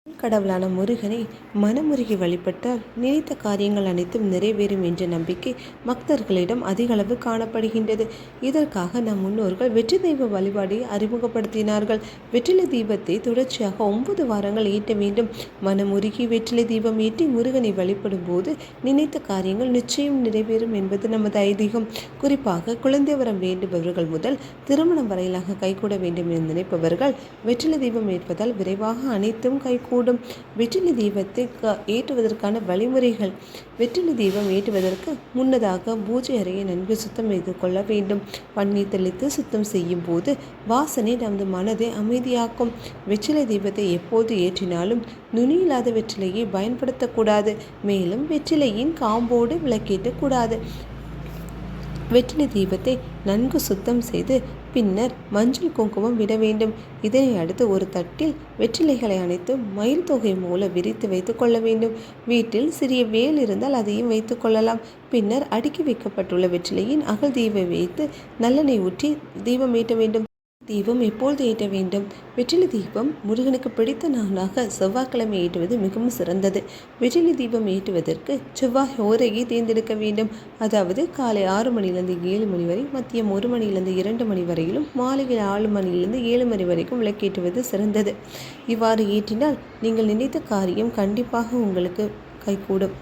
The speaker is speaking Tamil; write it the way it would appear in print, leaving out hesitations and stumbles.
கடவுளான முருகனை மனமுருகி வழிபட்டால் நினைத்த காரியங்கள் அனைத்தும் நிறைவேறும் என்ற நம்பிக்கை பக்தர்களிடம் அதிக அளவு காணப்படுகின்றது. இதற்காக நம் முன்னோர்கள் வெற்றி தெய்வ வழிபாடை அறிமுகப்படுத்தினார்கள். வெற்றிலை தீபத்தை தொடர்ச்சியாக 9 வாரங்கள் ஏற்ற வேண்டும். மனமுருகி வெற்றிலை தீபம் ஏற்றி முருகனை வழிபடும் போது நினைத்த காரியங்கள் நிச்சயம் நிறைவேறும் என்பது நமது ஐதீகம். குறிப்பாக குழந்தை வரம் வேண்டுபவர்கள் முதல் திருமணம் வரையிலாக கைகூட வேண்டும் என நினைப்பவர்கள் வெற்றிலை தீபம் ஏற்பதால் விரைவாக அனைத்தும் கைகூடும். வெற்றிலை தீபத்தை ஏற்றுவதற்கான வழிமுறைகள். வெற்றிலை தீபம் ஏற்றுவதற்கு முன்னதாக பூஜை அறையை நன்கு சுத்தம் செய்து கொள்ள வேண்டும். பன்னீர் தெளித்து சுத்தம் செய்யும் போது வாசனை நமது மனதை அமைதியாக்கும். வெற்றிலை தீபத்தை எப்போது ஏற்றினாலும் நுனியில்லாத வெற்றிலையை பயன்படுத்தக்கூடாது. மேலும் வெற்றிலையின் காம்போடு விளக்கேற்றக்கூடாது. வெற்றிலை தீபத்தை நன்கு சுத்தம் செய்து பின்னர் மஞ்சள் குங்குமம் விட வேண்டும். இதனை அடுத்து ஒரு தட்டில் வெற்றிலைகளை அனைத்து மயில் தொகை மூலம் விரித்து வைத்து கொள்ள வேண்டும். வீட்டில் சிறிய வேல் இருந்தால் அதையும் வைத்து கொள்ளலாம். பின்னர் அடுக்கி வைக்கப்பட்டுள்ள வெற்றிலையின் அகல் தீபம் வைத்து நல்லெண்ணெய் ஊற்றி தீபம் ஏற்ற வேண்டும். தீபம் எப்பொழுது ஏற்ற வேண்டும்? வெற்றிலை தீபம் முருகனுக்கு பிடித்த நாளாக செவ்வாய்க்கிழமை ஏற்றுவது மிகவும் சிறந்தது. வெற்றிலை தீபம் ஏற்றுவதற்கு செவ்வாய் ஓரையை தேர்ந்தெடுக்க வேண்டும். அதாவது காலை 6 மணியிலிருந்து 7 மணி வரை, மதியம் 1 மணியிலிருந்து 2 மணி வரையிலும், மாலையில் 4 மணியிலிருந்து 7 மணி வரைக்கும் விளக்கேற்றுவது சிறந்தது. இவ்வாறு ஏற்றினால் நீங்கள் நினைத்த காரியம் கண்டிப்பாக உங்களுக்கு கைகூடும்.